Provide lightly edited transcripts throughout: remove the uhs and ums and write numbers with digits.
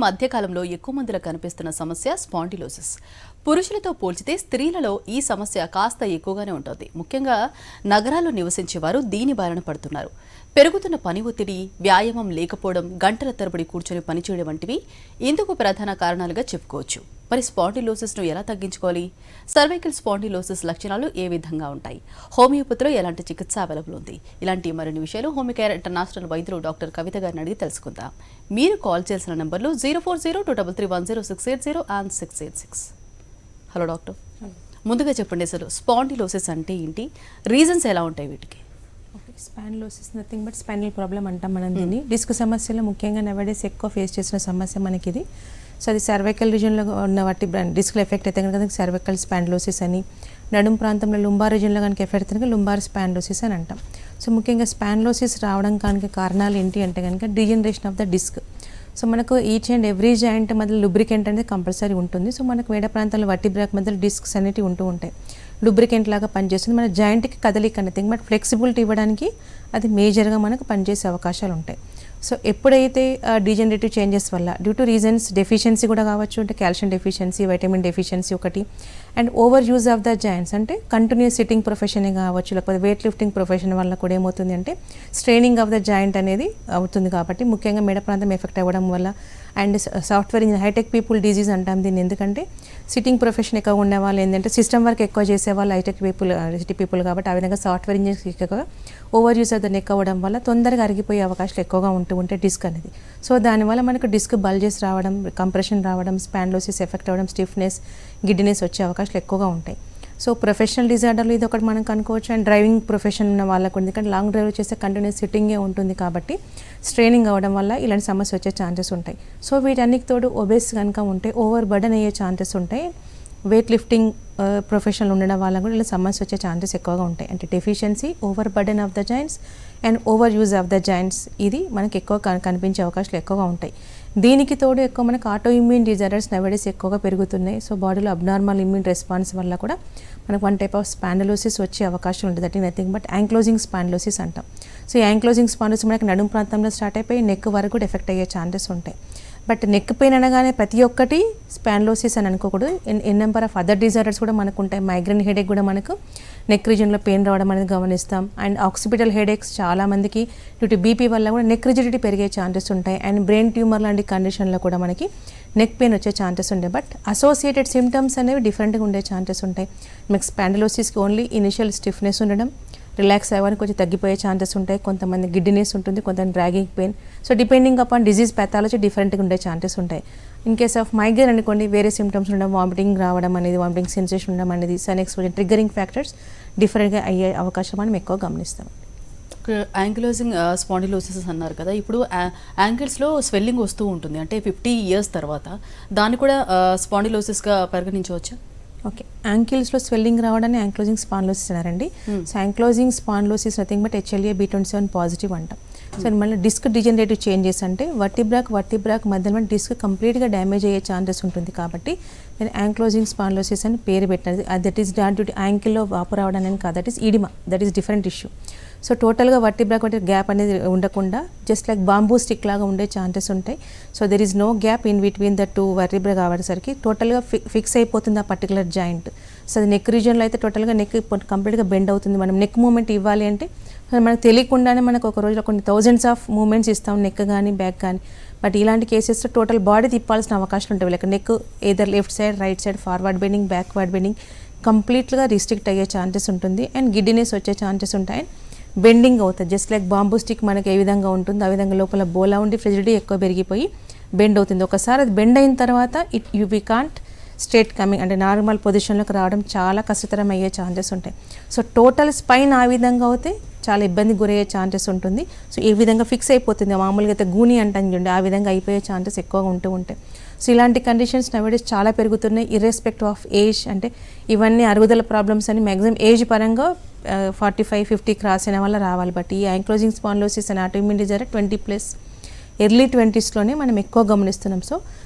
మధ్యకాలంలో ఎక్కువ మందిలో కనిపిస్తున్న సమస్య స్పాండిలోసిస్. పురుషులతో పోల్చితే స్త్రీలలో ఈ సమస్య కాస్త ఎక్కువగానే ఉంటుంది. ముఖ్యంగా నగరాల్లో నివసించే వారు దీని బారిన పడుతున్నారు. పెరుగుతున్న పని ఒత్తిడి, వ్యాయామం లేకపోవడం, గంటల తరబడి కూర్చొని పనిచేయడం వంటివి ఇందుకు ప్రధాన కారణాలుగా చెప్పుకోవచ్చు. మరి స్పాండిలోసిస్ను ఎలా తగ్గించుకోవాలి? సర్వైకల్ స్పాండిలోసిస్ లక్షణాలు ఏ విధంగా ఉంటాయి? హోమియోపతిలో ఎలాంటి చికిత్స అవైలబుల్ ఉంది? ఇలాంటి మరిన్ని విషయాలు హోమియోకేర్ ఇంటర్నేషనల్ వైద్యులు డాక్టర్ కవిత గారిని అడిగి తెలుసుకుందాం. మీరు కాల్ చేసిన నంబర్లు 04023310680 and 686. హలో డాక్టర్, ముందుగా చెప్పండి, అసలు స్పాండిలోసిస్ అంటే ఏంటి? రీజన్స్ ఎలా ఉంటాయి వీటికి? Spondylosis nothing but spinal problem అంటాం మనం దీన్ని. డిస్క్ సమస్యలో ముఖ్యంగా నవడేస్ ఎక్కువ ఫేస్ చేసిన సమస్య మనకి ఇది. సో అది సర్వైకల్ రీజన్లో ఉన్న వాటి డిస్క్లో ఎఫెక్ట్ అయితే కనుక సర్వైకల్ స్పాండిలోసిస్ అని, నడుము ప్రాంతంలో లుంబార్ రీజన్లో కనుక ఎఫెక్ట్ అయితే కనుక లుంబార్ స్పాండిలోసిస్ అని అంటాం. సో ముఖ్యంగా స్పాండిలోసిస్ రావడం కనుక కారణాలు ఏంటి అంటే కనుక degeneration of the disc. So మనకు ఈచ్ అండ్ ఎవ్రీ జాయింట్ మధ్య లూబ్రికెంట్ అనేది కంపల్సరీ ఉంటుంది. సో మనకు వేడ ప్రాంతాల్లో వర్టిబ్రాక్ మధ్య డిస్క్స్ అనేవి ఉంటూ ఉంటాయి. లూబ్రికెంట్ లాగా పనిచేస్తుంది. మన జాయింట్కి కదలిక నథింగ్ బట్ ఫ్లెక్సిబిలిటీ ఇవ్వడానికి అది మేజర్గా మనకు పనిచేసే అవకాశాలు ఉంటాయి. సో ఎప్పుడైతే డీజనరేటివ్ చేంజెస్ వల్ల డ్యూ టు రీజన్స్ డెఫిషియన్సీ కూడా కావచ్చు, అంటే కాల్షియం డెఫిషియన్సీ, వైటమిన్ డెఫిషియన్సీ ఒకటి, and over use of the joints అంటే కంటిన్యూస్ సిట్టింగ్ ప్రొఫెషన్ కావచ్చు, లేకపోతే వెయిట్ లిఫ్టింగ్ ప్రొఫెషన్ వల్ల కూడా ఏమవుతుంది అంటే స్ట్రెయినింగ్ ఆఫ్ ద జాయింట్ అనేది అవుతుంది. కాబట్టి ముఖ్యంగా మెడ ప్రాంతం ఎఫెక్ట్ అవ్వడం వల్ల and software engineer hi-tech people disease అంటాం దీన్ని. ఎందుకంటే సిట్టింగ్ ప్రొఫెషన్ ఎక్కువ ఉండే వాళ్ళు ఏంటంటే సిస్టమ్ వర్క్ ఎక్కువ చేసేవాళ్ళు హైటెక్ పీపుల్ కాబట్టి ఆ విధంగా సాఫ్ట్వేర్ ఇంజనీర్స్ ఎక్కువగా over use of the neck అవ్వడం వల్ల తొందరగా అరిగిపోయే అవకాశాలు ఎక్కువగా ఉంటే డిస్క్ అనేది. సో దానివల్ల మనకు డిస్క్ బల్జెస్ రావడం, కంప్రెషన్ రావడం, స్పాండిలోసిస్ ఎఫెక్ట్ అవ్వడం, స్టిఫ్నెస్, గిడ్డినెస్ వచ్చే అవకాశాలు ఎక్కువగా ఉంటాయి. సో ప్రొఫెషనల్ డిజార్డర్లు ఇది ఒకటి మనం కనుక్కోవచ్చు. అండ్ డ్రైవింగ్ ప్రొఫెషన్ ఉన్న వాళ్ళకు, ఎందుకంటే లాంగ్ డ్రైవ్ చేస్తే కంటిన్యూస్ సిట్టింగే ఉంటుంది కాబట్టి స్ట్రెయినింగ్ అవ్వడం వల్ల ఇలాంటి సమస్య వచ్చే ఛాన్సెస్ ఉంటాయి. సో వీటన్నిటికి తోడు ఒబేస్ కనుక ఉంటే ఓవర్ బర్డన్ అయ్యే ఛాన్సెస్ ఉంటాయి. వెయిట్ లిఫ్టింగ్ ప్రొఫెషనల్ ఉండడం వల్ల కూడా ఇలా సమస్య వచ్చే ఛాన్సెస్ ఎక్కువగా ఉంటాయి. అంటే deficiency, over burden of the joints and over use of the joints ఇది మనకి ఎక్కువ కనిపించే అవకాశాలు ఎక్కువగా ఉంటాయి. దీనికి తోడు ఎక్కువ మనకు ఆటో ఇమ్యూన్ డిజార్డర్స్ నవడేస్ ఎక్కువగా పెరుగుతున్నాయి. సో బాడీలో అబ్నార్మల్ ఇమ్యూన్ రెస్పాన్స్ వల్ల కూడా మనకు వన్ టైప్ ఆఫ్ స్పాండిలోసిస్ వచ్చే అవకాశం ఉంటుంది. That nothing but ankylosing spondylosis అంటాం. సో ఈ యాంక్లోజింగ్ స్పాండిలోసిస్ మనకి నడుము ప్రాంతంలో స్టార్ట్ అయిపోయి నెక్ వరకు కూడా ఎఫెక్ట్ అయ్యే ఛాన్సెస్ ఉంటాయి. బట్ నెక్ పెయిన్ అనగానే ప్రతి ఒక్కటి స్పాండిలోసిస్ అని అనుకోకూడదు. ఎన్ నెంబర్ ఆఫ్ అదర్ డిజార్డర్స్ కూడా మనకు ఉంటాయి. మైగ్రేన్ హెడేక్ కూడా మనకు నెక్ రీజన్లో పెయిన్ రావడం అనేది గమనిస్తాం. అండ్ ఆక్సిపిటల్ హెడేక్స్ చాలామందికి డ్యూ టు బీపీ వల్ల కూడా నెక్ రిజిడిటీ పెరిగే ఛాన్సెస్ ఉంటాయి. అండ్ బ్రెయిన్ ట్యూమర్ లాంటి కండిషన్లో కూడా మనకి నెక్ పెయిన్ వచ్చే ఛాన్సెస్ ఉంటాయి. బట్ అసోసియేటెడ్ సిమ్టమ్స్ అనేవి డిఫరెంట్గా ఉండే ఛాన్సెస్ ఉంటాయి. మీకు స్పాండిలోసిస్కి ఓన్లీ ఇనిషియల్ స్టిఫ్నెస్ ఉండడం, రిలాక్స్ అవ్వడానికి కొంచెం తగ్గిపోయే ఛాన్సెస్ ఉంటాయి. కొంతమంది గిడ్డినెస్ ఉంటుంది, కొంతమంది dragging pain. So depending upon disease pathology డిఫరెంట్గా ఉండే ఛాన్సెస్ ఉంటాయి. ఇన్ కేస్ ఆఫ్ మైగ్రేన్ అనుకోండి, వేరే సిమ్టమ్స్ ఉండడం, వామిటింగ్ రావడం అనేది, వామిటింగ్ సెన్సేషన్ ఉండడం అనేది, సన్ ఎక్స్పోజర్, ట్రిగ్గరింగ్ ఫ్యాక్టర్స్ డిఫరెంట్గా అయ్యే అవకాశం మనం ఎక్కువ గమనిస్తాం. యాంకిలోజింగ్ స్పాండిలోసిస్ అన్నారు కదా, ఇప్పుడు యాంకిల్స్లో స్వెల్లింగ్ వస్తూ ఉంటుంది, అంటే 50 years తర్వాత దాన్ని కూడా స్పాండిలోసిస్గా పరిగణించవచ్చా? ఓకే, యాంకిల్స్లో స్వెల్లింగ్ రావడాన్ని యాంక్లోజింగ్ స్పాండిలోసిస్ అన్నారండి. So ankylosing spondylosis nothing but HLA B27 positive అంటాం. సో మళ్ళీ డిస్క్ డిజనరేటివ్ చేంజెస్ అంటే వర్టిబ్రాక్ మధ్యలో డిస్క్ కంప్లీట్గా డ్యామేజ్ అయ్యే ఛాన్సెస్ ఉంటుంది. కాబట్టి నేను యాంక్లోజింగ్ స్పాండిలోసిస్ అని పేరు పెట్టినది. That is that due to యాంకిల్లో వాపు రావడం అనేది కాదు, that is oedema, that is different issue. So టోటల్గా వర్టిబ్రాక్ గ్యాప్ అనేది ఉండకుండా జస్ట్ లైక్ బాంబూ స్టిక్ లాగా ఉండే ఛాన్సెస్ ఉంటాయి. So there is no gap in between the two vertebra కావడానికి టోటల్గా ఫిక్స్ అయిపోతుంది ఆ పర్టికులర్ జాయింట్. సో అది నెక్ రీజన్లో అయితే టోటల్గా నెక్ కంప్లీట్గా బెండ్ అవుతుంది. మనం నెక్ మూమెంట్ ఇవ్వాలి అంటే మనకు తెలియకుండానే మనకు ఒక రోజులో కొన్ని థౌజండ్స్ ఆఫ్ మూమెంట్స్ ఇస్తాం, నెక్ కానీ బ్యాక్ కానీ. బట్ ఇలాంటి కేసెస్లో టోటల్ బాడీ తిప్పాల్సిన అవకాశాలు ఉంటాయి. Like neck either left side, right side, forward bending, backward bending కంప్లీట్గా రిస్ట్రిక్ట్ అయ్యే ఛాన్సెస్ ఉంటుంది. అండ్ గిడ్డినెస్ వచ్చే ఛాన్సెస్ ఉంటాయి. బెండింగ్ అవుతుంది, జస్ట్ లైక్ బాంబూ స్టిక్ మనకి ఏ విధంగా ఉంటుందో ఆ విధంగా లోపల బోలా ఉండి ఫ్రిజిడిటీ ఎక్కువ పెరిగిపోయి బెండ్ అవుతుంది. ఒకసారి అది బెండ్ అయిన తర్వాత వి కాంట్ స్ట్రేట్ కమింగ్ అంటే నార్మల్ పొజిషన్లోకి రావడం చాలా కష్టతరం అయ్యే ఛాన్సెస్ ఉంటాయి. సో టోటల్ స్పైన్ ఆ విధంగా అవుతే చాలా ఇబ్బందికి గురయ్యే ఛాన్సెస్ ఉంటుంది. సో ఈ విధంగా ఫిక్స్ అయిపోతుంది, మామూలుగా అయితే గూని అంటాను చూడండి, ఆ విధంగా అయిపోయే ఛాన్సెస్ ఎక్కువగా ఉంటూ ఉంటాయి. సో ఇలాంటి కండిషన్స్ నవేడేస్ చాలా పెరుగుతున్నాయి ఇర్రెస్పెక్టివ్ ఆఫ్ ఏజ్. అంటే ఇవన్నీ అరుగుదల ప్రాబ్లమ్స్ అని మ్యాక్సిమం ఏజ్ పరంగా 45-50 క్రాస్ అయిన వల్ల రావాలి. బట్ ఈ యాంక్లోజింగ్ స్పాండిలోసిస్ అనే ఆటోఇమ్యూన్ డిజార్డర్ 20+ ఎర్లీ 20sలోనే మనం ఎక్కువ గమనిస్తున్నాం. సో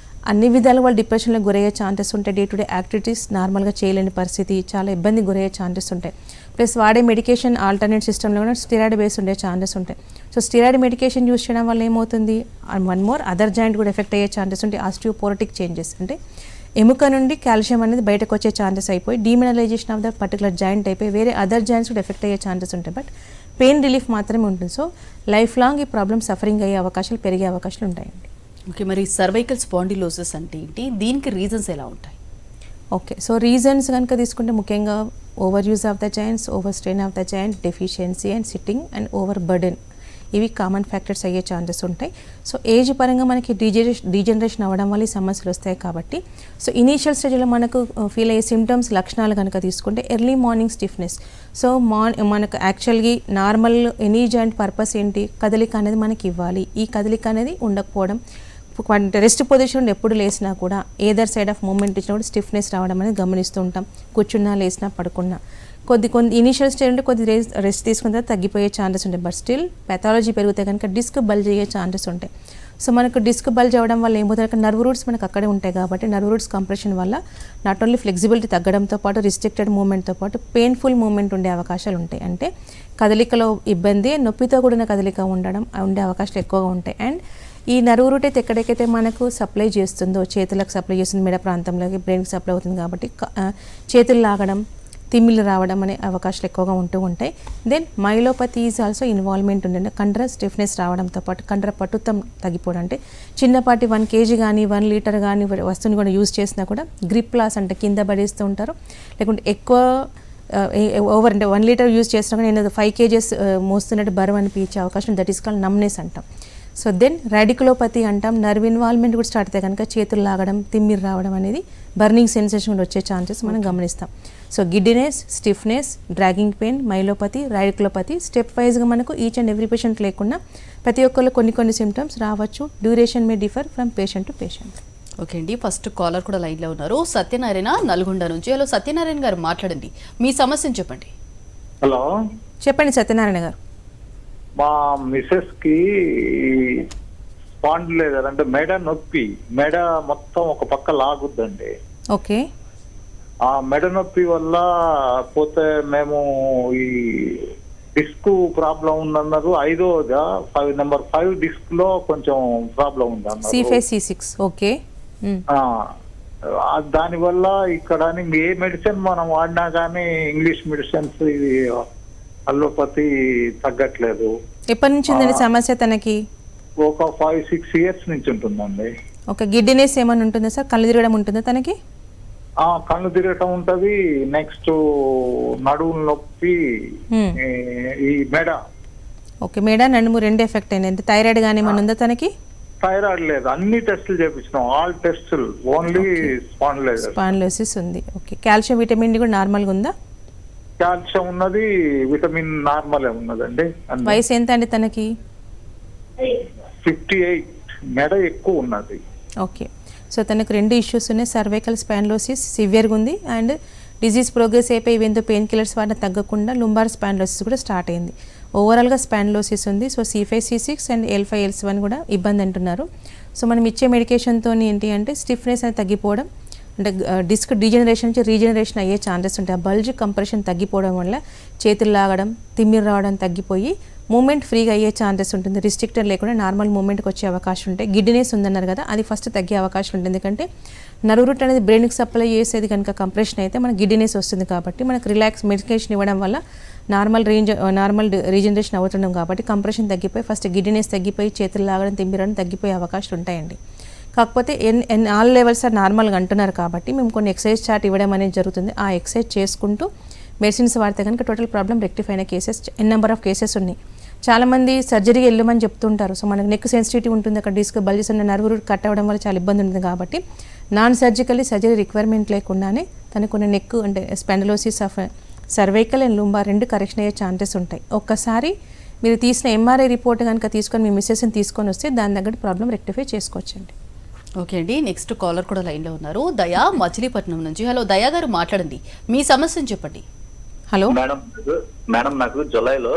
అన్ని విధాలు వాళ్ళు డిప్రెషన్లో గురయ్యే ఛాన్సెస్ ఉంటాయి. డే టు డే యాక్టివిటీస్ నార్మల్గా చేయలేని పరిస్థితి, చాలా ఇబ్బంది గురయ్యే ఛాన్సెస్ ఉంటాయి. ప్లస్ వాడే మెడికేషన్ ఆల్టర్నేట్ సిస్టంలో కూడా స్టిరాయిడ్ బేస్ ఉండే ఛాన్సెస్ ఉంటాయి. సో స్టిరాయిడ్ మెడికేషన్ యూస్ చేయడం వల్ల ఏమవుతుంది, వన్ మోర్ అదర్ జాయింట్ కూడా ఎఫెక్ట్ అయ్యే ఛాన్సెస్ ఉంటాయి. ఆస్టియోపోరోటిక్ చేంజెస్ అంటే ఎముక నుండి కాల్షియం అనేది బయటకు వచ్చే ఛాన్సెస్ అయిపోయి డీమినలైజేషన్ ఆఫ్ ద పర్టికులర్ జాయింట్ అయిపోయి వేరే అదర్ జాయింట్స్ కూడా ఎఫెక్ట్ అయ్యే ఛాన్సెస్ ఉంటాయి. బట్ పెయిన్ రిలీఫ్ మాత్రమే ఉంటుంది. సో లైఫ్ లాంగ్ ఈ ప్రాబ్లమ్ సఫరింగ్ అయ్యే అవకాశాలు పెరిగే అవకాశాలు ఉంటాయండి. ఓకే, మరి సర్వైకల్ స్పాండిలోసిస్ అంటే ఏంటి, దీనికి రీజన్స్ ఎలా ఉంటాయి? ఓకే, సో రీజన్స్ కనుక తీసుకుంటే ముఖ్యంగా over use of the joints, over strain of the joint, deficiency and sitting and over burden, ఇవి కామన్ ఫ్యాక్టర్స్ అయ్యే ఛాన్సెస్ ఉంటాయి. సో ఏజ్ పరంగా మనకి డీజనరేషన్ అవ్వడం వల్ల ఈ సమస్యలు వస్తాయి కాబట్టి సో ఇనీషియల్ స్టేజ్లో మనకు ఫీల్ అయ్యే సిమ్టమ్స్ లక్షణాలు కనుక తీసుకుంటే ఎర్లీ మార్నింగ్ స్టిఫ్నెస్. సో మనకు యాక్చువల్గా నార్మల్ ఎనీ జాయింట్ పర్పస్ ఏంటి, కదలిక అనేది మనకి ఇవ్వాలి. ఈ కదలిక అనేది ఉండకపోవడం, రెస్ట్ పొజిషన్ ఎప్పుడు లేసినా కూడా ఏదర్ సైడ్ ఆఫ్ మూమెంట్ ఇచ్చినా కూడా స్టిఫ్నెస్ రావడం అనేది గమనిస్తూ ఉంటాం. కూర్చున్నా లేసినా పడుకున్నా కొద్ది ఇనీషియల్ స్టేజ్ అంటే కొద్ది రెస్ట్ తీసుకున్న తర్వాత తగ్గిపోయే ఛాన్సెస్ ఉంటాయి. బట్ స్టిల్ పెథాలజీ పెరిగితే కనుక డిస్క్ బల్జ్ అయ్యే ఛాన్సెస్ ఉంటాయి. సో మనకు డిస్క్ బల్జ్ అవ్వడం వల్ల ఏమవుతుంది, నర్వ్ రూట్స్ మనకు అక్కడే ఉంటాయి కాబట్టి నర్వ్ రూట్స్ కంప్రెషన్ వల్ల నాట్ ఓన్లీ ఫ్లెక్సిబిలిటీ తగ్గడంతో పాటు రిస్ట్రిక్టెడ్ మూమెంట్తో పాటు పెయిన్ఫుల్ మూమెంట్ ఉండే అవకాశాలు ఉంటాయి. అంటే కదలికలో ఇబ్బంది, నొప్పితో కూడిన కదలిక ఉండే అవకాశాలు ఎక్కువగా ఉంటాయి. అండ్ ఈ నర్వ్ రూట్ అయితే ఎక్కడికైతే మనకు సప్లై చేస్తుందో, చేతులకు సప్లై చేస్తుంది, మెడ ప్రాంతంలోకి బ్రెయిన్కి సప్లై అవుతుంది కాబట్టి చేతులు లాగడం, తిమ్మిళ్ళు రావడం అనే అవకాశాలు ఎక్కువగా ఉంటూ ఉంటాయి. Then myelopathy is also involvement ఉండే కండర స్టిఫ్నెస్ రావడంతో పాటు కండర పట్టుత్వం తగ్గిపోవడం. అంటే చిన్నపాటి 1 kg కానీ 1 లీటర్ కానీ వస్తువుని కూడా యూజ్ చేసినా కూడా గ్రిప్ లాస్ అంటే కింద పడేస్తూ ఉంటారు. లేకుంటే ఎక్కువ ఓవర్ అంటే 1 లీటర్ యూజ్ చేసినా కానీ నేను 5 kgs మోస్తున్నట్టు బరువు అనిపించే అవకాశం, దట్ ఈస్ కాల్డ్ నమ్నెస్ అంటాం. సో దెన్ రాడికులోపతి అంటాం, నర్వ్ ఇన్వాల్వ్మెంట్ కూడా స్టార్ట్ అయితే కనుక చేతులు లాగడం, తిమ్మిరి రావడం అనేది, బర్నింగ్ సెన్సేషన్ కూడా వచ్చే ఛాన్సెస్ మనం గమనిస్తాం. So giddiness, stiffness, dragging pain, myelopathy, రాడికులోపతి step వైజ్గా మనకు ఈచ్ అండ్ ఎవ్రీ పేషెంట్ లేకుండా ప్రతి ఒక్కళ్ళు కొన్ని సిమ్టమ్స్ రావచ్చు. Duration May differ from patient to patient. Okay అండి, ఫస్ట్ కాలర్ కూడా లైన్లో ఉన్నారు. సత్యనారాయణ నల్గొండ నుంచి. హలో సత్యనారాయణ గారు, మాట్లాడండి, మీ సమస్యను చెప్పండి. హలో, చెప్పండి సత్యనారాయణ గారు. మా మిసెస్ కి స్పాండిలైజర్ అంటే మెడ నొప్పి, మెడ మొత్తం ఒక పక్క లాగుద్దండి. ఓకే, ఆ మెడ నొప్పి వల్ల పోతే మేము ఈ డిస్క్ ప్రాబ్లం ఉందన్నారు. 5వ నెంబర్ 5 డిస్క్ లో కొంచెం ప్రాబ్లం ఉంది C5 C6. ఓకే, దానివల్ల ఇక్కడ ఏ మెడిసిన్ మనం వాడినా కానీ ఇంగ్లీష్ మెడిసిన్స్ ఇది అల్లోపతి తగ్గట్లేదు. ఎప్పటి నుంచి ఉందండి సమస్య తనకి? ఒక 5-6 years నుంచి ఉంటుందండి. ఓకే, గిడ్డినెస్ ఏమైనా ఉంటుందా సార్? కళ్ళు తిరగడం ఉంటుందా తనకి? కళ్ళు తిరగటం ఉంటది. నెక్స్ట్ నడుము నొప్పి, ఈ మెడ. ఓకే, మెడ నడుము రెండు ఎఫెక్ట్ అయింది. థైరాయిడ్ కానీ ఏమైనా ఉందా తనకి? థైరాయిడ్ లేదు, అన్ని టెస్టులు చేపించినాం, ఆల్ టెస్టులు, ఓన్లీ స్పాండిలోసిస్ ఉంది. ఓకే, కాల్షియం విటమిన్ డి కూడా నార్మల్గా ఉందా? కాల్షియం ఉన్నది, విటమిన్ నార్మల్ ఉన్నదండి. వయసు ఎంత అండి తనకి? 58. మెడ ఎక్కువ ఉన్నది. ఓకే, సో తనకు 2 ఇష్యూస్ ఉన్నాయి. సర్వైకల్ స్పాండిలోసిస్ సివియర్గా ఉంది అండ్ డిజీజ్ ప్రోగ్రెస్ అయిపోయి ఇవేంతో పెయిన్ కిల్లర్స్ వాడిన తగ్గకుండా లుంబార్ స్పాండిలోసిస్ కూడా స్టార్ట్ అయింది. ఓవరాల్గా స్పాండిలోసిస్ ఉంది. So C5 C6 and L5 L7 కూడా ఇబ్బంది అంటున్నారు. సో మనం ఇచ్చే మెడికేషన్తో ఏంటి అంటే స్టిఫ్నెస్ అనేది తగ్గిపోవడం, అంటే డిస్క్ డీజనరేషన్ నుంచి రీజనరేషన్ అయ్యే ఛాన్సెస్ ఉంటాయి. ఆ బల్జ్ కంప్రెషన్ తగ్గిపోవడం వల్ల చేతులు లాగడం, తిమ్మిరి రావడం తగ్గిపోయి మూమెంట్ ఫ్రీగా అయ్యే ఛాన్సెస్ ఉంటుంది. రిస్ట్రిక్టర్ లేకుండా నార్మల్ మూమెంట్కి వచ్చే అవకాశం ఉంటాయి. గిడ్డినెస్ ఉందన్నారు కదా, అది ఫస్ట్ తగ్గే అవకాశం ఉంటుంది. ఎందుకంటే నర్వ్ రూట్ అనేది బ్రెయిన్కి సప్లై చేసేది కనుక కంప్రెషన్ అయితే మనకు గిడ్డినెస్ వస్తుంది కాబట్టి మనకు రిలాక్స్ మెడికేషన్ ఇవ్వడం వల్ల నార్మల్ రీజనరేషన్ అవుతున్నాం కాబట్టి కంప్రెషన్ తగ్గిపోయి ఫస్ట్ గిడ్డినెస్ తగ్గిపోయి చేతులు లాగడం, తిమ్మిరడం తగ్గిపోయే అవకాశాలు ఉంటాయండి. కాకపోతే ఆల్ లెవెల్స్ ఆర్ నార్మల్గా అంటున్నారు కాబట్టి మేము కొన్ని ఎక్సర్సైజ్ చార్ట్ ఇవ్వడం అనేది జరుగుతుంది. ఆ ఎక్సర్సైజ్ చేసుకుంటూ మెడిసిన్స్ వాడితే కనుక టోటల్ ప్రాబ్లం రెక్టిఫై అయిన కేసెస్ నెంబర్ ఆఫ్ కేసెస్ ఉన్నాయి. చాలామంది సర్జరీకి వెళ్ళమని చెప్తుంటారు. సో మనకు నెక్ సెన్సిటివిటీ ఉంటుంది, అక్కడ డిస్క్ బల్జెస్ ఉన్న నర్వ్ రూట్ కట్ అవ్వడం వల్ల చాలా ఇబ్బంది ఉంటుంది కాబట్టి నాన్ సర్జరీ రిక్వైర్మెంట్ లేకుండానే తనకు కొన్ని నెక్ అంటే spondylosis of cervical and lumbar 2 correction అయ్యే ఛాన్సెస్ ఉంటాయి. ఒక్కసారి మీరు తీసిన MRI రిపోర్ట్ కనుక తీసుకొని మీ మిస్సెస్ని తీసుకొని వస్తే దాని దగ్గర ప్రాబ్లం రెక్టిఫై చేసుకోవచ్చండి. ఓకే అండి, నెక్స్ట్ కాలర్ కూడా లైన్లో ఉన్నారు. దయా మచిలీపట్నం నుంచి. హలో దయా గారు, మాట్లాడండి, మీ సమస్యను చెప్పండి. హలో మేడం, నాకు జులైలో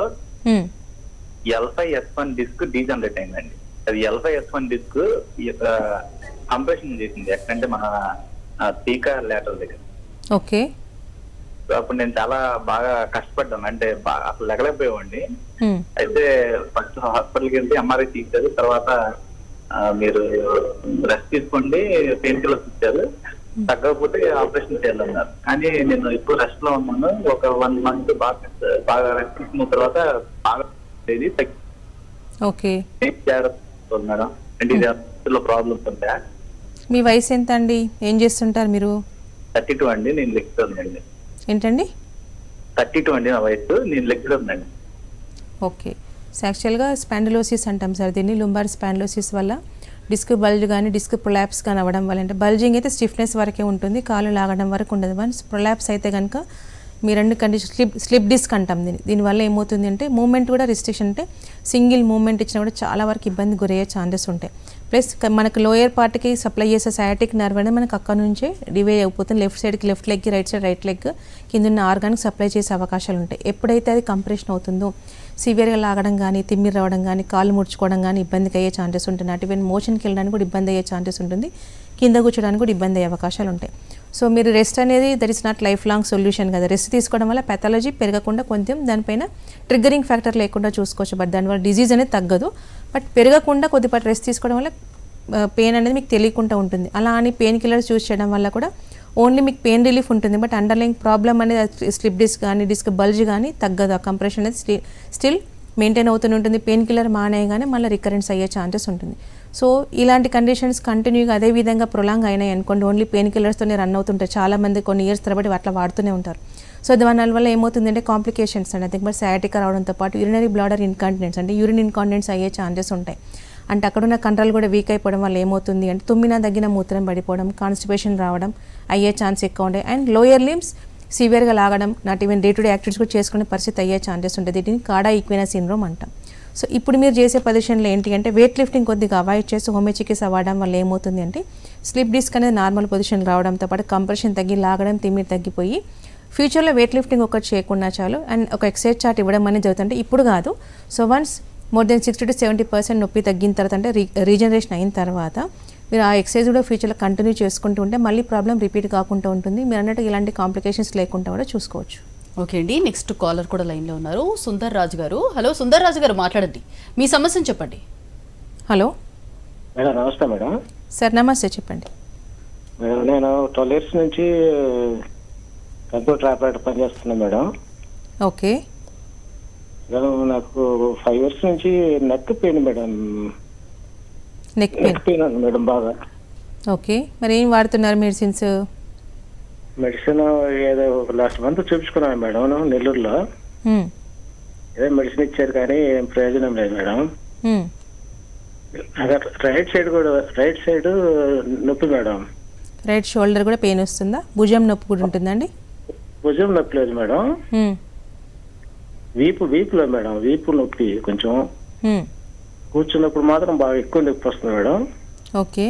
L5 S1 డిస్క్ డీజనరేట్ అయిందండి. అది L5 S1 డిస్క్ కంప్రెషన్ చేసింది ఎక్కడంటే మన పీకా లేటర్ దగ్గర. ఓకే. సో అప్పుడు నేను చాలా బాగా కష్టపడ్డాను, అంటే అసలు లెగలేకపోయేవాడిని. అయితే ఫస్ట్ హాస్పిటల్కి వెళ్తే ఎంఆర్ఐ తీశారు, తర్వాత మీరు రెస్ట్ తీసుకోండి పెయిన్ కిల్లర్స్ ఇచ్చారు, తగ్గకపోతే ఆపరేషన్ చేయాలన్నారు. కానీ నేను ఇప్పుడు రెస్ట్ లో ఉన్నాను. ఒక 1 month బాగా రెస్ట్ తీసుకున్న తర్వాత బాగా ఓకే. మేడం. అంటే లో ప్రాబ్లమ్స్ ఉంటాయా? మీ వయసు ఎంత అండి? ఏం చేస్తుంటారు మీరు? 32 అండి. నేను లెక్చరర్ అండి. ఏంటండి? 32 అండి నా వయసు. నేను లెక్చరర్ అండి. ఓకే. సో యాక్చువల్గా స్పాండిలోసిస్ అంటాం సార్ దీన్ని. లుంబార్ స్పాండిలోసిస్ వల్ల డిస్క్ బల్జ్ కానీ డిస్క్ ప్రొలాప్స్ కానీ అవ్వడం వల్ల, అంటే బల్జింగ్ అయితే స్టిఫ్నెస్ వరకే ఉంటుంది, కాలు లాగడం వరకు ఉండదు. వన్స్ ప్రొలాప్స్ అయితే కనుక మీ 2 కండిషన్ స్లిప్ డిస్క్ అంటాం దీనివల్ల ఏమవుతుంది అంటే మూమెంట్ కూడా రిస్ట్రిక్షన్, అంటే సింగిల్ మూమెంట్ ఇచ్చినా కూడా చాలా వరకు ఇబ్బంది గురయ్యే ఛాన్సెస్ ఉంటాయి. ప్లస్ మనకు లోయర్ పార్ట్కి సప్లై చేసే సయాటిక్ నర్వ్ అనేది మనకు అక్కడ నుంచే డివే అయిపోతుంది. లెఫ్ట్ సైడ్కి లెఫ్ట్ లెగ్కి, రైట్ సైడ్ రైట్ లెగ్, కింద ఉన్న ఆర్గాన్కి సప్లై చేసే అవకాశాలు ఉంటాయి. ఎప్పుడైతే అది కంప్రెషన్ అవుతుందో సివియర్గా లాగడం కానీ, తిమ్మిరి రావడం కానీ, కాళ్ళు ముడుచుకోవడం కానీ ఇబ్బందికి అయ్యే ఛాన్సెస్ ఉంటుంది. అటువంటి మోషన్కి వెళ్ళడానికి కూడా ఇబ్బంది అయ్యే ఛాన్సెస్ ఉంటుంది, కింద కూర్చోడానికి కూడా ఇబ్బంది అయ్యే అవకాశాలు ఉంటాయి. సో మీరు రెస్ట్ అనేది that is not life long solution కదా. రెస్ట్ తీసుకోవడం వల్ల పెథాలజీ పెరగకుండా కొంచెం దానిపైన ట్రిగ్గరింగ్ ఫ్యాక్టర్ లేకుండా చూసుకోవచ్చు. బట్ దానివల్ల డిజీజ్ అనేది తగ్గదు, బట్ పెరగకుండా కొద్దిపాటి రెస్ట్ తీసుకోవడం వల్ల పెయిన్ అనేది మీకు తెలియకుండా ఉంటుంది. అలా అని పెయిన్ కిల్లర్స్ యూజ్ చేయడం వల్ల కూడా ఓన్లీ మీకు పెయిన్ రిలీఫ్ ఉంటుంది, బట్ అండర్లైన్ ప్రాబ్లమ్ అనేది స్లిప్ డిస్క్ కానీ డిస్క్ బల్జ్ కానీ తగ్గదు. ఆ కంప్రెషన్ అనేది స్టిల్ మెయింటైన్ అవుతూనే ఉంటుంది. పెయిన్ కిల్లర్ మానేయగానే మళ్ళీ రికరెన్స్ అయ్యే ఛాన్సెస్ ఉంటుంది. సో ఇలాంటి కండిషన్స్ కంటిన్యూగా అదే విధంగా ప్రొలాంగ్ అయినాయి అనుకోండి, ఓన్లీ పెయిన్ కిల్లర్స్తోనే రన్ అవుతుంటాయి. చాలామంది కొన్ని ఇయర్స్ తరబడి అట్లా వాడుతూనే ఉంటారు. సో దానివల్ల ఏమవుతుందంటే కాంప్లికేషన్స్ అంటే బట్ సయాటికా రావడంతో పాటు యూరినరీ బ్లాడర్ ఇన్కాంటినెన్స్ అంటే యూరిన్ ఇన్కాంటినెన్స్ అయ్యే ఛాన్సెస్ ఉంటాయి. అంటే అక్కడున్న కంట్రోల్ కూడా వీక్ అయిపోవడం వల్ల ఏమవుతుంది అంటే తుమ్మినా దగ్గిన మూత్రం పడిపోవడం, కాన్స్టిపేషన్ రావడం అయ్యే ఛాన్స్ ఎక్కువ ఉంటాయి. అండ్ లోయర్ లిమ్స్ సివియర్గా లాగడం, not even day to day activities కూడా చేసుకునే పరిస్థితి అయ్యే ఛాన్సెస్ ఉంటుంది. దీన్ని కాడా ఈక్వినా సిండ్రోమ్ అంటాం. సో ఇప్పుడు మీరు చేసే పొజిషన్లో ఏంటి అంటే వెయిట్ లిఫ్టింగ్ కొద్దిగా అవాయిడ్ చేసి హోమియోచికిత్స వాడడం వల్ల ఏమవుతుంది అంటే స్లిప్ డిస్క్ అనేది నార్మల్ పొజిషన్ రావడంతో పాటు కంప్రెషన్ తగ్గి లాగడం తిమ్మిరి తగ్గిపోయి ఫ్యూచర్లో వెయిట్ లిఫ్టింగ్ ఒకటి చేయకుండా చాలు. అండ్ ఒక ఎక్సర్సైజ్ చార్ట్ ఇవ్వడం అనేది జరుగుతుంది. ఇప్పుడు కాదు, so once more than 60 to 70% నొప్పి తగ్గిన తర్వాత అంటే రీజనరేషన్ అయిన తర్వాత మీరు ఆ ఎక్సర్సైజ్ కూడా ఫ్యూచర్లో కంటిన్యూ చేసుకుంటూ ఉంటే మళ్ళీ ప్రాబ్లం రిపీట్ కాకుండా ఉంటుంది. మీరు అన్నట్టు ఇలాంటి కాంప్లికేషన్స్ లేకుండా కూడా చూసుకోవచ్చు. ఓకే అండి, నెక్స్ట్ కాలర్ కూడా లైన్లో ఉన్నారు, సుందర్ రాజు గారు. హలో సుందర్ రాజు గారు, మాట్లాడండి, మీ సమస్యను చెప్పండి. హలో మేడం, నమస్తే మేడం. సార్ నమస్తే, చెప్పండి. మేడం, నేను 12 years నుంచి కంప్యూటర్ ఆపరేటర్ పనిచేస్తున్నాను మేడం. ఓకే మేడం, నాకు 5 years నుంచి neck pain madam. Neck pain ఉంది మేడం బాగా. ఓకే, మరి ఏం వాడుతున్నారు మెడిసిన్స్? మెడిసిన్ ఏదో లాస్ట్ మంత్ చూపించుకున్నాను మేడం నెల్లూరులో. ఏదో మెడిసిన్ ఇచ్చారు కానీ ఏం ప్రయోజనం లేదు మేడం. రైట్ సైడ్ నొప్పి మేడం. రైట్ షోల్డర్ కూడా పెయిన్ వస్తుందా? భుజం నొప్పి కూడా ఉంటుందండి? భుజం నొప్పి లేదు మేడం, వీపులో మేడం. వీపు నొప్పి కొంచెం కూర్చున్నప్పుడు మాత్రం బాగా ఎక్కువ నొప్పి వస్తుంది మేడం. ఓకే,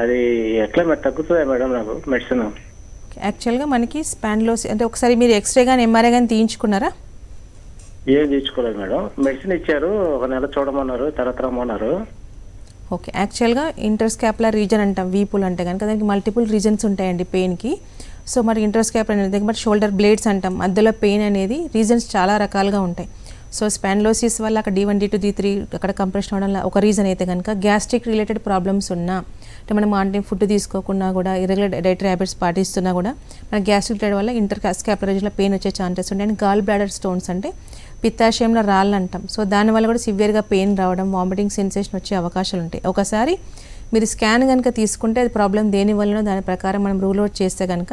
అది ఎట్లా మరి తగ్గుతుందా మేడం నాకు మెడిసిన్? యాక్చువల్గా మనకి స్పాండిలోసిస్ అంటే ఒకసారి మీరు ఎక్స్రే కానీ ఎంఆర్ఐ కానీ తీయించుకున్నారా? ఏం తీసుకోలేదు మేడం. మెడిసిన్ ఇచ్చారు, 1 నెల చూడమన్నారు, తర్వాత రమ్మన్నారు. ఓకే, యాక్చువల్గా ఇంటర్స్కాపులర్ రీజన్ అంటాం వీపులు అంటే కనుక దానికి మల్టిపుల్ రీజన్స్ ఉంటాయండి పెయిన్కి. సో మరి ఇంటర్స్కాపులర్ అనేది బట్ షోల్డర్ బ్లేడ్స్ అంటాం, మధ్యలో పెయిన్ అనేది రీజన్స్ చాలా రకాలుగా ఉంటాయి. సో స్పాండిలోసిస్ వల్ల అక్కడ D1 D2 D3 అక్కడ కంప్రెషన్ అవడం ఒక రీజన్ అయితే కనుక గ్యాస్ట్రిక్ రిలేటెడ్ ప్రాబ్లమ్స్ ఉన్నా అంటే మనం ఆన్ టైం ఫుడ్ తీసుకోకుండా కూడా ఇరెగ్యులర్ డైటరీ హ్యాబిట్స్ పాటిస్తున్నా కూడా మన గ్యాస్ట్రిక్ రిలేటెడ్ వల్ల ఇంటర్స్కాపులర్ రీజన్లో పెయిన్ వచ్చే ఛాన్సెస్ ఉంటాయి. అండ్ గాల్ బ్లాడర్ స్టోన్స్ అంటే పిత్తాశయంలో రాళ్ళు అంటాం. సో దానివల్ల కూడా సివియర్గా పెయిన్ రావడం, వామిటింగ్ సెన్సేషన్ వచ్చే అవకాశాలు ఉంటాయి. ఒకసారి మీరు స్కాన్ కనుక తీసుకుంటే అది ప్రాబ్లం దేనివల్లనో దాని ప్రకారం మనం రూల్ అవుట్ చేస్తే కనుక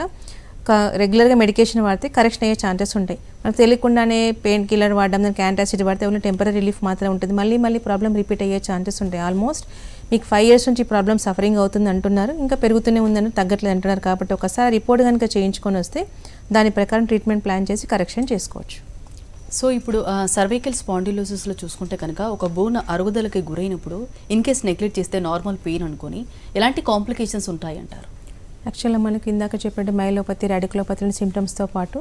రెగ్యులర్గా మెడికేషన్ వాడితే కరెక్షన్ అయ్యే ఛాన్సెస్ ఉంటాయి. మనకు తెలియకుండానే పెయిన్ కిల్లర్ వాడడం, దానికి యాంటాసిడ్ వాడితే ఓన్లీ టెంపరీ రిలీఫ్ మాత్రం ఉంటుంది, మళ్ళీ ప్రాబ్లం రిపీట్ అయ్యే ఛాన్సెస్ ఉంటాయి. ఆల్మోస్ట్ మీకు 5 years నుంచి ప్రాబ్లం సఫరింగ్ అవుతుంది అంటున్నారు, ఇంకా పెరుగుతూనే ఉందని తగ్గట్లేదు అంటున్నారు. కాబట్టి ఒకసారి రిపోర్ట్ కనుక చేయించుకొని వస్తే దాని ప్రకారం ట్రీట్మెంట్ ప్లాన్ చేసి కరెక్షన్ చేసుకోవచ్చు. సో ఇప్పుడు సర్వైకల్ స్పాండిలోసిస్లో చూసుకుంటే కనుక ఒక బోన్ అరుగుదలకి గురైనప్పుడు ఇన్ కేస్ నెగ్లెక్ట్ చేస్తే నార్మల్ పెయిన్ అనుకొని ఎలాంటి కాంప్లికేషన్స్ ఉంటాయి అంటారు? యాక్చువల్గా మనకి ఇందాక చెప్పినట్టు మైలోపతి, రాడికులోపతి సిమ్టమ్స్తో పాటు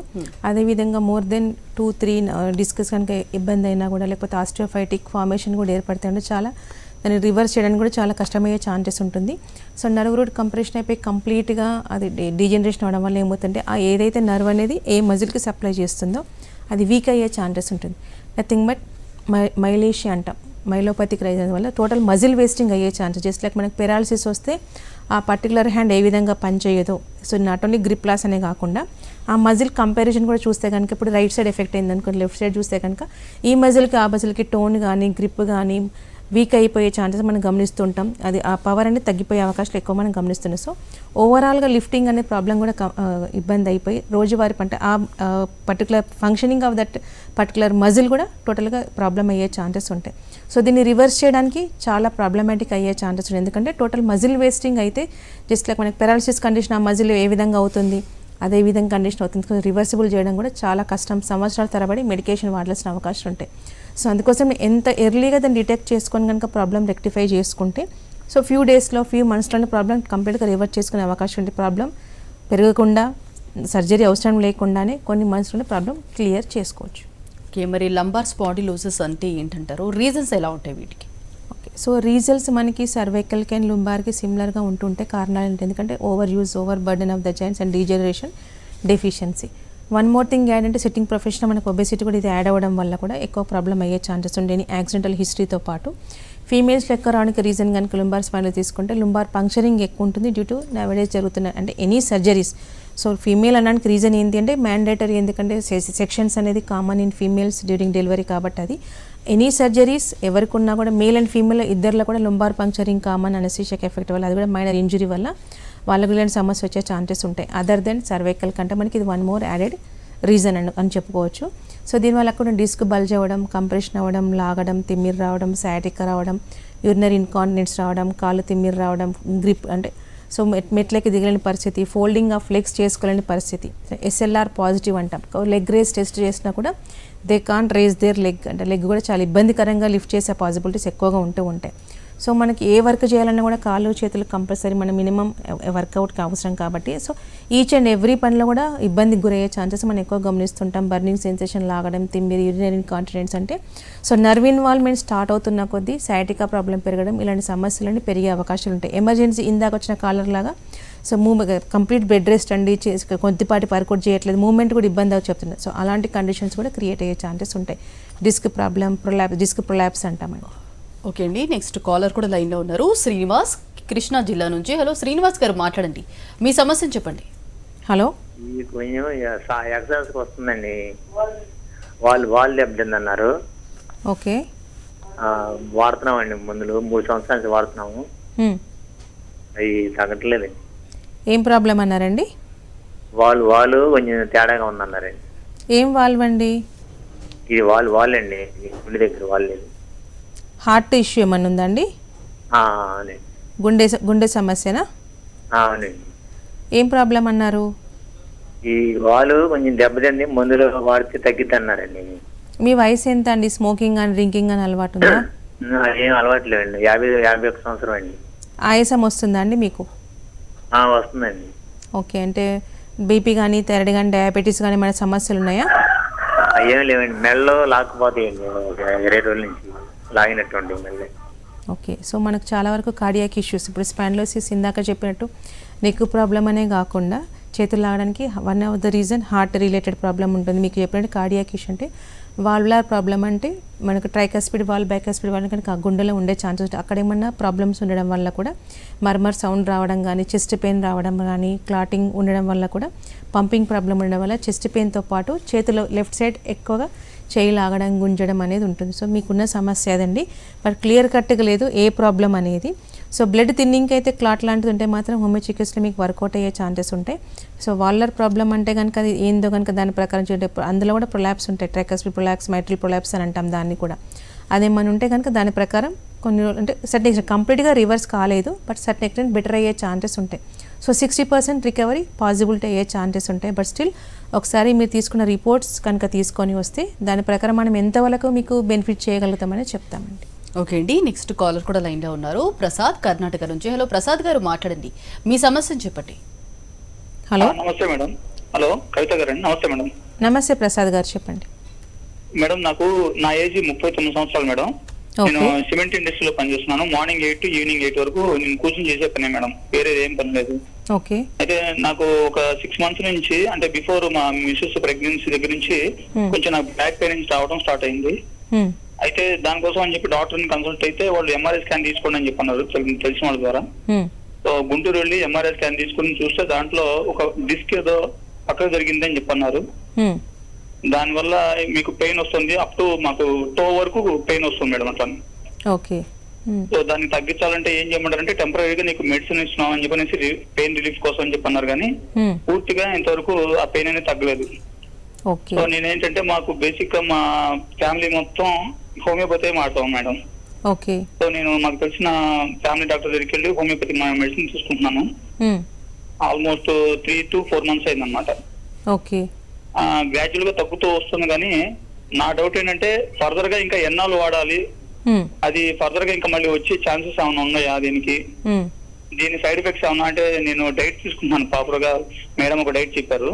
అదేవిధంగా మోర్ దెన్ 2-3 డిస్కస్ కనుక ఇబ్బంది అయినా కూడా లేకపోతే ఆస్టియోఫైటిక్ ఫార్మేషన్ కూడా ఏర్పడతాయంటే చాలా దాన్ని రివర్స్ చేయడానికి కూడా చాలా కష్టమయ్యే ఛాన్సెస్ ఉంటుంది. సో నర్వ్ రూట్ కంప్రెషన్ అయిపోయి కంప్లీట్గా అది డీజనరేషన్ అవడం వల్ల ఏమవుతుందంటే ఆ ఏదైతే నర్వ్ అనేది ఏ మజిల్కి సప్లై చేస్తుందో అది వీక్ అయ్యే ఛాన్సెస్ ఉంటుంది. నథింగ్ బట్ మైలేషియా అంటాం, మైలోపతిక్ రైజ్ వల్ల టోటల్ మజిల్ వేస్టింగ్ అయ్యే ఛాన్సెస్. జస్ట్ లైక్ మనకి పెరాలసిస్ వస్తే ఆ పర్టికులర్ హ్యాండ్ ఏ విధంగా పనిచేయదో, so not only grip loss అనే కాకుండా ఆ మజిల్ కంపారిజన్ కూడా చూస్తే కనుక ఇప్పుడు రైట్ సైడ్ ఎఫెక్ట్ అయింది అనుకోండి, లెఫ్ట్ సైడ్ చూస్తే కనుక ఈ మజిల్కి ఆ మజిల్కి టోన్ కానీ గ్రిప్ కానీ వీక్ అయిపోయే ఛాన్సెస్ మనం గమనిస్తుంటాం. అది ఆ పవర్ అనేది తగ్గిపోయే అవకాశాలు ఎక్కువ మనం గమనిస్తున్నాం. సో ఓవరాల్గా లిఫ్టింగ్ అనే ప్రాబ్లం కూడా ఇబ్బంది అయిపోయి రోజువారీ పంట ఆ particular functioning of that particular muscle కూడా టోటల్గా ప్రాబ్లం అయ్యే ఛాన్సెస్ ఉంటాయి. సో దీన్ని రివర్స్ చేయడానికి చాలా ప్రాబ్లమాటిక్ అయ్యే ఛాన్సెస్ ఉన్నాయి. ఎందుకంటే టోటల్ మజిల్ వేస్టింగ్ అయితే జస్ట్ లైక్ మనకి పెరాలసిస్ కండిషన్ ఆ మజిల్ ఏ విధంగా అవుతుంది అదే విధంగా కండిషన్ అవుతుంది. రివర్సిబుల్ చేయడం కూడా చాలా కష్టం, సంవత్సరాల తరబడి మెడికేషన్ వాడాల్సిన అవకాశం ఉంటాయి. సో అందుకోసం ఎంత ఎర్లీగా దాన్ని డిటెక్ట్ చేసుకొని కనుక ప్రాబ్లం రెక్టిఫై చేసుకుంటే సో ఫ్యూ డేస్లో ఫ్యూ మంత్స్లోనే ప్రాబ్లం కంప్లీట్గా రివర్స్ చేసుకునే అవకాశం ఉంటుంది. ప్రాబ్లం పెరగకుండా సర్జరీ అవసరం లేకుండానే కొన్ని మంత్స్లోనే ప్రాబ్లం క్లియర్ చేసుకోవచ్చు. ఓకే, మరి లంబార్ స్పాండిలోసిస్ అంటే ఏంటంటారు, రీజన్స్ ఎలా ఉంటాయి వీటికి? ఓకే, సో రీజన్స్ మనకి సర్వైకల్కి అండ్ లుంబార్కి సిమిలర్గా ఉంటుంటే కారణాలు ఏంటి, ఎందుకంటే over use, over burden of the joints and degeneration, deficiency. One more thing ఏంటంటే సిట్టింగ్ ప్రొఫెషన్ మనకు ఒబెసిటీ కూడా ఇది యాడ్ అవ్వడం వల్ల కూడా ఎక్కువ ప్రాబ్లం అయ్యే ఛాన్సెస్ ఉండేది. యాక్సిడెంటల్ హిస్టరీతో పాటు ఫీమేల్స్ లెక్క రావడానికి రీజన్ కనుక లుంబార్ స్పైన్లో తీసుకుంటే లుంబార్ పంక్చరింగ్ ఎక్కువ ఉంటుంది డ్యూ టు నవడేస్ జరుగుతున్న అంటే ఎనీ సర్జరీస్. సో ఫీమేల్ అనడానికి రీజన్ ఏంటి అంటే మ్యాండేటరీ, ఎందుకంటే సెక్షన్స్ అనేది common in females during delivery కాబట్టి అది ఎనీ సర్జరీస్ ఎవరికి ఉన్నా కూడా మేల్ అండ్ ఫీమేల్ ఇద్దరిలో కూడా లుంబార్ పంక్చరింగ్ కామన్ అనెస్థీషియా ఎఫెక్ట్ వల్ల అది కూడా మైనర్ ఇంజురీ వల్ల వాళ్ళకు లేని సమస్య వచ్చే ఛాన్సెస్ ఉంటాయి. అదర్ దెన్ సర్వైకల్ కంటే మనకి ఇది వన్ మోర్ యాడెడ్ రీజన్ అని చెప్పుకోవచ్చు. సో దీనివల్ల కూడా డిస్క్ బల్జ్ అవ్వడం, కంప్రెషన్ అవ్వడం, లాగడం, తిమ్మిరి రావడం, సయాటికా రావడం, యూరినరీ ఇన్కాంటినెన్స్ రావడం, కాళ్ళు తిమ్మిరి రావడం, గ్రిప్ అంటే సో మెట్లకి దిగలేని పరిస్థితి, ఫోల్డింగ్ ఆఫ్ లెగ్స్ చేసుకోలేని పరిస్థితి. ఎస్ఎల్ఆర్ పాజిటివ్ అంటాం, లెగ్ రేస్ టెస్ట్ చేసినా కూడా they can't raise their leg, అంటే లెగ్ కూడా చాలా ఇబ్బందికరంగా లిఫ్ట్ చేసే పాసిబిలిటీస్ ఎక్కువగా ఉంటూ ఉంటాయి. సో మనకి ఏ వర్క్ చేయాలన్నా కూడా కాళ్ళు చేతులు కంపల్సరీ మన మినిమం వర్కౌట్కి అవసరం కాబట్టి సో ఈచ్ అండ్ ఎవ్రీ పనిలో కూడా ఇబ్బందికి గురయ్యే ఛాన్సెస్ మనం ఎక్కువ గమనిస్తుంటాం. బర్నింగ్ సెన్సేషన్, లాగడం, తిమ్మిరి, యూరినరీ ఇన్కాంటినెన్స్ అంటే సో నర్వ్ ఇన్వాల్వ్మెంట్ స్టార్ట్ అవుతున్న కొద్దీ సయాటికా ప్రాబ్లం పెరగడం, ఇలాంటి సమస్యలన్నీ పెరిగే అవకాశాలు ఉంటాయి. ఎమర్జెన్సీ ఇందాక వచ్చిన కాలర్ లాగా సో కంప్లీట్ బెడ్ రెస్ట్ అండి, కొద్దిపాటి వర్కౌట్ చేయట్లేదు, మూవ్మెంట్ కూడా ఇబ్బంది అవుతుంది చెప్తున్నారు. సో అలాంటి కండిషన్స్ కూడా క్రియేట్ అయ్యే ఛాన్సెస్ ఉంటాయి. డిస్క్ ప్రాబ్లం, డిస్క్ ప్రొలాప్స్ అంటామండి. ఓకే అండి, నెక్స్ట్ కాలర్ కూడా లైన్లో ఉన్నారు. శ్రీనివాస్, కృష్ణా జిల్లా నుంచి. హలో శ్రీనివాస్ గారు, మాట్లాడండి, మీ సమస్యను చెప్పండి. హలో, కొంచెం ఎక్సర్సైజ్కి వస్తుందండి, వాళ్ళు దెబ్బతిందన్నారు. ఓకే, వాడుతున్నామండి మందులు, 3 సంవత్సరాల నుంచి వాడుతున్నాము, అవి తగ్గట్లేదండి. ఏం ప్రాబ్లం అన్నారండి? వాళ్ళు కొంచెం తేడాగా ఉందన్నారండి. ఏం వాల్వ్ అండి? ఇది వాళ్ళు అండి, గుండె దగ్గర వాళ్ళు. హార్ట్ ఇష్యూ ఏమన్నా ఉందండి? అవునండి. గుండె సమస్యనా? అవునండి. ఏం ప్రాబ్లం అన్నారు? ఈ వాళ్ళు కొంచెం దెబ్బతింది, మందులు వాడితే తగ్గిద్ది అన్నారండి. మీ వయసు ఎంత అండి? స్మోకింగ్ అని డ్రింకింగ్ అని అలవాటు ఉందా? ఏం అలవాట్లేదండి, 51 సంవత్సరం అండి. ఆయాసం వస్తుందా అండి మీకు? వస్తుందండి. ఓకే, అంటే బీపీ కానీ థైరాయిడ్ కానీ డయాబెటీస్ కానీ మన సమస్యలు ఉన్నాయా? ఏం లేవండి, మెడలో లాక్కుపోతాయండి, 20 రోజుల నుంచి లాగినట్టు మళ్ళీ. ఓకే, సో మనకు చాలా వరకు కార్డియాక్ ఇష్యూస్, ఇప్పుడు స్పాండిలోసిస్ ఇందాక చెప్పినట్టు నెక్ ప్రాబ్లం అనే కాకుండా చేతులు లాగడానికి one of the reason heart related problem ఉంటుంది. మీకు చెప్పినట్టు కార్డియాక్ ఇష్యూ అంటే వాల్వులార్ ప్రాబ్లం, అంటే మనకు ట్రైకస్పిడ్ వాల్వ్, బైకస్పిడ్ వాల్వ్ కనుక ఆ గుండెలో ఉండే ఛాన్సెస్ ఉంటాయి. అక్కడ ఏమన్నా ప్రాబ్లమ్స్ ఉండడం వల్ల కూడా మర్మర్ సౌండ్ రావడం కానీ, చెస్ట్ పెయిన్ రావడం కానీ, క్లాటింగ్ ఉండడం వల్ల కూడా, పంపింగ్ ప్రాబ్లం ఉండడం వల్ల చెస్ట్ పెయిన్తో పాటు చేతిలో లెఫ్ట్ సైడ్ ఎక్కువగా చేయి లాగడం, గుంజడం అనేది ఉంటుంది. సో మీకున్న సమస్య అదండి, బట్ క్లియర్ కట్గా లేదు ఏ ప్రాబ్లం అనేది. సో బ్లడ్ థిన్నింగ్కి అయితే క్లాట్ లాంటిది ఉంటే మాత్రం హోమియో చికిత్సలో మీకు వర్కౌట్ అయ్యే ఛాన్సెస్ ఉంటాయి. సో వాల్వర్ ప్రాబ్లం అంటే కనుక అది ఏందో కనుక దాని ప్రకారం చూడండి, అందులో కూడా ప్రొలాప్స్ ఉంటాయి, ట్రైకస్పిడ్ ప్రొలాప్స్, మైట్రల్ ప్రొలాప్స్ అని అంటాం దాన్ని కూడా. అదేమన్నా ఉంటే కనుక దాని ప్రకారం కొన్ని అంటే సర్టెన్ ఎక్స్టెంట్ కంప్లీట్గా రివర్స్ కాలేదు, బట్ సర్టెన్ ఎక్స్టెంట్ బెటర్ అయ్యే ఛాన్సెస్ ఉంటాయి. సో 60% రికవరీ పాసిబిలిటీ అయ్యే ఛాన్సెస్ ఉంటాయి. బట్ స్టిల్ ఒకసారి మీరు తీసుకున్న రిపోర్ట్స్ కనుక తీసుకొని వస్తే దాని ప్రకారం మనం ఎంతవరకు మీకు బెనిఫిట్ చేయగలుగుతామని చెప్తామండి. ఓకే అండి, నెక్స్ట్ కాలర్ కూడా లైన్లో ఉన్నారు. ప్రసాద్, కర్ణాటక నుంచి. హలో ప్రసాద్ గారు, మాట్లాడండి, మీ సమస్యను చెప్పండి. హలో, నమస్తే మేడం. హలో కవిత గారు అండి. నమస్తే మేడం. నమస్తే ప్రసాద్ గారు, చెప్పండి మేడం, నా ఏజ్ 39 సంవత్సరాలు మేడం. నేను సిమెంట్ ఇండస్ట్రీలో పనిచేస్తున్నాను. మార్నింగ్ 8 to ఈవినింగ్ 8 వరకు నేను కూర్చొని చేసే పనే మేడం, వేరే ఏం పని లేదు. ఓకే. అయితే నాకు ఒక 6 months నుంచి, అంటే బిఫోర్ మా మిసెస్ ప్రెగ్నెన్సీ దగ్గర నుంచి కొంచెం నాకు బ్యాక్ పెయిన్ నుంచి రావడం స్టార్ట్ అయింది. అయితే దానికోసం అని చెప్పి డాక్టర్ని కన్సల్ట్ అయితే వాళ్ళు ఎంఆర్ఐ స్కాన్ తీసుకోండి అని చెప్పన్నారు తెలిసిన వాళ్ళ ద్వారా. సో గుంటూరు వెళ్ళి ఎంఆర్ఐ స్కాన్ తీసుకుని చూస్తే దాంట్లో ఒక డిస్క్ ఏదో పక్కకు జరిగింది అని చెప్పన్నారు. దానివల్ల మీకు పెయిన్ వస్తుంది, అప్ టు మాకు టో వరకు పెయిన్ వస్తుంది మేడం అట్లా. ఓకే. సో దాన్ని తగ్గించాలంటే ఏం చేయమంటారంటే టెంపరీగా నీకు మెడిసిన్ ఇస్తున్నాం అని చెప్పనేసి పెయిన్ రిలీఫ్ కోసం అని చెప్పన్నారు, కానీ పూర్తిగా ఇంతవరకు ఆ పెయిన్ అనేది తగ్గలేదు. సో నేనేంటంటే మాకు బేసిక్ గా మా ఫ్యామిలీ మొత్తం హోమియోపతి వాడతాం మేడం. ఓకే. సో నేను మాకు తెలిసిన ఫ్యామిలీ డాక్టర్ దగ్గరికి వెళ్ళి హోమియోపతి మెడిసిన్ తీసుకుంటున్నాను. ఆల్మోస్ట్ 3 to 4 months అయిందన్నమాట. ఓకే. గ్రాడ్యువల్ గా తగ్గుతూ వస్తుంది, కానీ నా డౌట్ ఏంటంటే ఫర్దర్ గా ఇంకా ఎన్నాళ్ళు వాడాలి, అది ఫర్దర్ గా ఇంకా మళ్ళీ వచ్చే ఛాన్సెస్ ఏమైనా ఉన్నాయా దీనికి, దీని సైడ్ ఎఫెక్ట్స్ ఏమన్నా? అంటే నేను డైట్ తీసుకుంటున్నాను ప్రాపర్ గా, మేడం ఒక డైట్ చెప్పారు.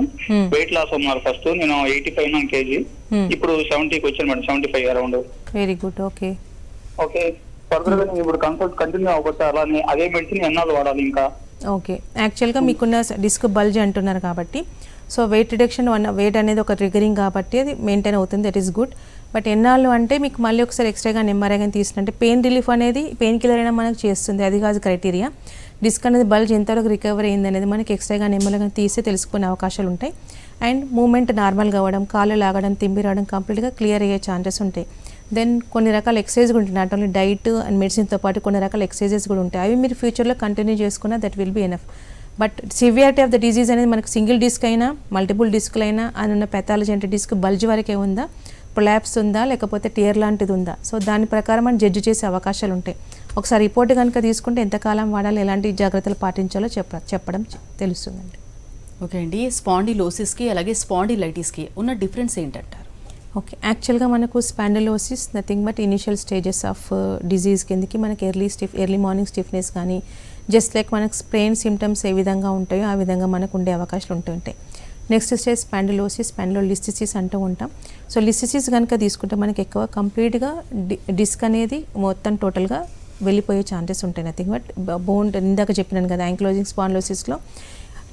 వెయిట్ లాస్ ఉన్నారు, ఫస్ట్ నేను 85 kg, ఇప్పుడు 70కి వచ్చాను madam, 75 around. Very good. Okay. Okay. Further గా నేను ఇప్పుడు కన్సల్ట్ కంటిన్యూ అవ్వచ్చు, అలానే అదే మెడిసిన్ ఎన్నాళ్ళు వాడాలి ఇంకా? ఓకే. యాక్చువల్గా మీకున్న డిస్క్ బల్జ్ అంటున్నారు కాబట్టి, సో వెయిట్ రిడక్షన్ వెయిట్ అనేది ఒక ట్రిగరింగ్ కాబట్టి అది మెయింటైన్ అవుతుంది, దట్ ఈస్ గుడ్. బట్ ఎన్నాళ్ళు అంటే మీకు మళ్ళీ ఒకసారి ఎక్స్ట్రాగా ఎంఆర్ఐ కానీ తీసినట్టే పెయిన్ రిలీఫ్ అనేది పెయిన్ కిల్లర్ అయినా మనకు చేస్తుంది, అది కాదు క్రైటీరియా. డిస్క్ అనేది బల్జ్ ఎంతవరకు రికవర్ అయింది అనేది మనకి ఎక్స్ట్రాగా ఎంఆర్ఐ కానీ తీస్తే తెలుసుకునే అవకాశాలు ఉంటాయి. అండ్ మూమెంట్ నార్మల్గా అవ్వడం, కాళ్ళు లాగడం, తింబి రావడం కంప్లీట్గా క్లియర్ అయ్యే ఛాన్సెస్ ఉంటాయి. దెన్ కొన్ని రకాల ఎక్సర్సైజ్ కూడా ఉంటాయి, నాట్ ఓన్లీ డైట్ అండ్ మెడిసిన్తో పాటు కొన్ని రకాల ఎక్సర్సైజెస్ కూడా ఉంటాయి. అవి మీరు ఫ్యూచర్లో కంటిన్యూ చేసుకున్న that will be enough. But severity of the disease అనేది మనకు సింగిల్ డిస్క్ అయినా మల్టిపుల్ డిస్క్లు అయినా అన్న పెథాలజీ అంటే డిస్క్ బల్జ్ వరకే ఉందా, ప్రొలాప్స్ ఉందా, లేకపోతే టియర్ లాంటిది ఉందా, సో దాని ప్రకారం మనం జడ్జి చేసే అవకాశాలు ఉంటాయి. ఒకసారి రిపోర్ట్ కనుక తీసుకుంటే ఎంతకాలం వాడాలి, ఎలాంటి జాగ్రత్తలు పాటించాలో చెప్పడం తెలుస్తుందండి. ఓకే అండి, స్పాండిలోసిస్కి అలాగే స్పాండిలైటిస్కి ఉన్న డిఫరెన్స్ ఏంటంటారు? ఓకే. యాక్చువల్గా మనకు spondylosis nothing but initial stages of disease కిందకి మనకి ఎర్లీ మార్నింగ్ స్టిఫ్నెస్ కానీ జస్ట్ లైక్ మనకు స్ప్రెయిన్ సిమ్టమ్స్ ఏ విధంగా ఉంటాయో ఆ విధంగా మనకు ఉండే అవకాశాలు ఉంటుంటాయి. నెక్స్ట్ స్టేజ్ స్పాండిలోసిస్, స్పాండిలోలిస్థిసిస్ అంటూ ఉంటాం. సో లిస్థిసిస్ కనుక తీసుకుంటే మనకి ఎక్కువ కంప్లీట్గా డిస్క్ అనేది మొత్తం టోటల్గా వెళ్ళిపోయే ఛాన్సెస్ ఉంటాయి. నథింగ్ బట్ బోన్, ఇందాక చెప్పినాను కదా యాంక్లోజింగ్ స్పాండిలోసిస్లో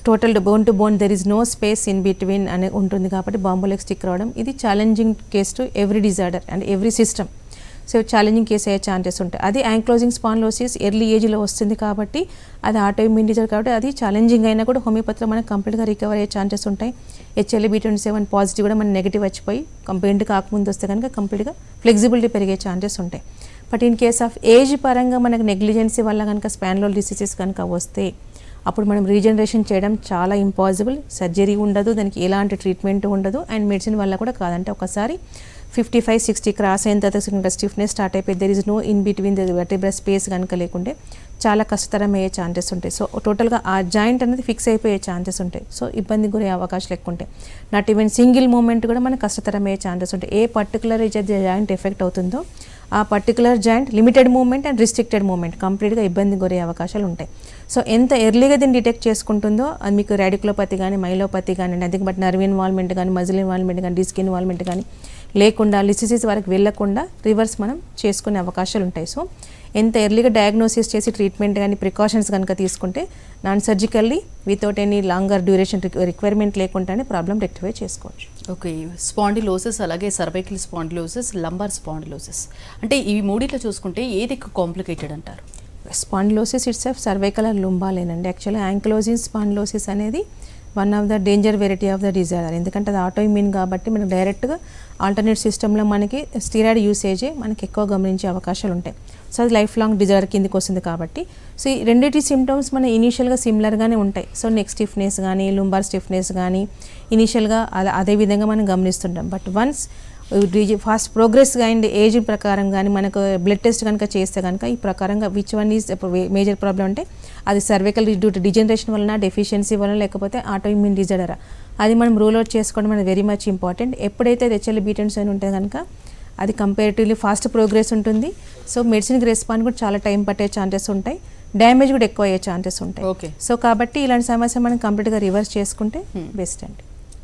total bone to bone there is no space in between అనే ఉంటుంది కాబట్టి బాంబోలెక్ స్టిక్ రావడం ఇది challenging case to every disorder and every system. So challenging case అయ్యే ఛాన్సెస్ ఉంటాయి. అది యాంక్లోజింగ్ స్పాండిలోసిస్ ఎర్లీ ఏజ్లో వస్తుంది కాబట్టి అది ఆటోఇమ్యూన్ డిజార్డర్ కాబట్టి అది ఛాలెంజింగ్ అయినా కూడా హోమియోపతిలో మనకు కంప్లీట్గా రికవర్ అయ్యే ఛాన్సెస్ ఉంటాయి. HLA-B27 పాజిటివ్ కూడా మన నెగిటివ్ వచ్చిపోయి బెండ్ కాకముందు వస్తే కనుక కంప్లీట్గా ఫ్లెక్సిబిలిటీ పెరిగే ఛాన్సెస్ ఉంటాయి. But in case of age పరంగా మనకు నెగ్లిజెన్సీ వల్ల కనుక స్పాండిలోలిసిస్ కనుక వస్తే అప్పుడు మనం రీజనరేషన్ చేయడం చాలా ఇంపాసిబుల్. సర్జరీ ఉండదు, దానికి ఎలాంటి ట్రీట్మెంట్ ఉండదు, అండ్ మెడిసిన్ వల్ల కూడా కాదంటే ఒకసారి 55-60 క్రాస్ అయిన తర్వాత స్టిఫ్నెస్ స్టార్ట్ అయిపోయి there is no in between the vertebra space కనుక లేకుంటే చాలా కష్టతరం అయ్యే ఛాన్సెస్ ఉంటాయి. సో టోటల్గా ఆ జాయింట్ అనేది ఫిక్స్ అయిపోయే ఛాన్సెస్ ఉంటాయి. సో ఇబ్బంది గురే అవకాశాలు ఎక్కువ ఉంటాయి. నాట్ ఈవెన్ సింగిల్ మూమెంట్ కూడా మనకు కష్టతరం అయ్యే ఛాన్సెస్ ఉంటాయి. ఏ పర్టికులర్ జాయింట్ ఎఫెక్ట్ అవుతుందో ఆ particular joint limited movement and restricted movement కంప్లీట్గా ఇబ్బంది గురే అవకాశాలు ఉంటాయి. సో ఎంత ఎర్లీగా దీన్ని డిటెక్ట్ చేసుకుంటుందో అది మీకు రాడికులోపతి కానీ మైలోపతి కానీ నథింగ్ బట్ నర్వ్ ఇన్వాల్వ్మెంట్ కానీ మజిల్ ఇన్వాల్వ్మెంట్ కానీ డిస్క్ ఇన్వాల్వ్మెంట్ కానీ లేకుండా లిసిసిస్ వరకు వెళ్ళకుండా రివర్స్ మనం చేసుకునే అవకాశాలు ఉంటాయి. సో ఎంత ఎర్లీగా డయాగ్నోసిస్ చేసి ట్రీట్మెంట్ కానీ ప్రికాషన్స్ కనుక తీసుకుంటే non surgically without any longer duration requirement లేకుండానే ప్రాబ్లం రెక్టిఫై చేసుకోవచ్చు. ఓకే, స్పాండిలోసిస్ అలాగే సర్వైకల్ స్పాండిలోసిస్, లంబార్ స్పాండిలోసిస్ అంటే ఈ మూడిట్లో చూసుకుంటే ఏది ఎక్కువ కాంప్లికేటెడ్ అంటారు? Spondylosis it's of cervical and లుంబాలేనండి. యాక్చువల్గా యాంక్లోజింగ్ స్పాండిలోసిస్ అనేది one of the danger variety of the disorder. ఎందుకంటే అది ఆటోఇమ్యూన్ కాబట్టి మనకు డైరెక్ట్గా ఆల్టర్నేట్ సిస్టంలో మనకి స్టీరాయిడ్ యూసేజే మనకి ఎక్కువ గమనించే అవకాశాలు ఉంటాయి. సో అది లైఫ్ లాంగ్ డిజార్డర్ కిందకి వస్తుంది కాబట్టి సో ఈ రెండింటి సిమ్టమ్స్ మన ఇనీషియల్గా సిమిలర్గానే ఉంటాయి. సో నెక్ స్టిఫ్నెస్ కానీ లుంబార్ స్టిఫ్నెస్ కానీ ఇనీషియల్గా అదే విధంగా మనం గమనిస్తుంటాం. But once fast progress and age ప్రకారం కానీ మనకు బ్లడ్ టెస్ట్ కనుక చేస్తే కనుక ఈ ప్రకారంగా which one is major problem అంటే అది సర్వైకల్ డ్యూ టు డిజనరేషన్ వలన, డెఫిషియన్సీ వలన, లేకపోతే ఆటోఇమ్యూన్ డిజార్డర్, అది మనం రూల్ అవుట్ చేసుకోవడం అనేది వెరీ మచ్ ఇంపార్టెంట్. ఎప్పుడైతే HLA-B27 ఉంటే కనుక అది కంపేరిటివ్లీ ఫాస్ట్ ప్రోగ్రెస్ ఉంటుంది. సో మెడిసిన్కి రెస్పాండ్ కూడా చాలా టైం పట్టే ఛాన్సెస్ ఉంటాయి, డ్యామేజ్ కూడా ఎక్కువ అయ్యే ఛాన్సెస్ ఉంటాయి. ఓకే, సో కాబట్టి ఇలాంటి సమస్య మనం కంప్లీట్గా రివర్స్ చేసుకుంటే బెస్ట్ అండి.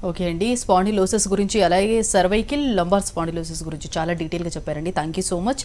ఓకే అండి, స్పాండిలోసిస్ గురించి అలాగే సర్వైకల్ లంబార్ స్పాండిలోసిస్ గురించి చాలా డీటెయిల్గా చెప్పారండి. Thank you so much.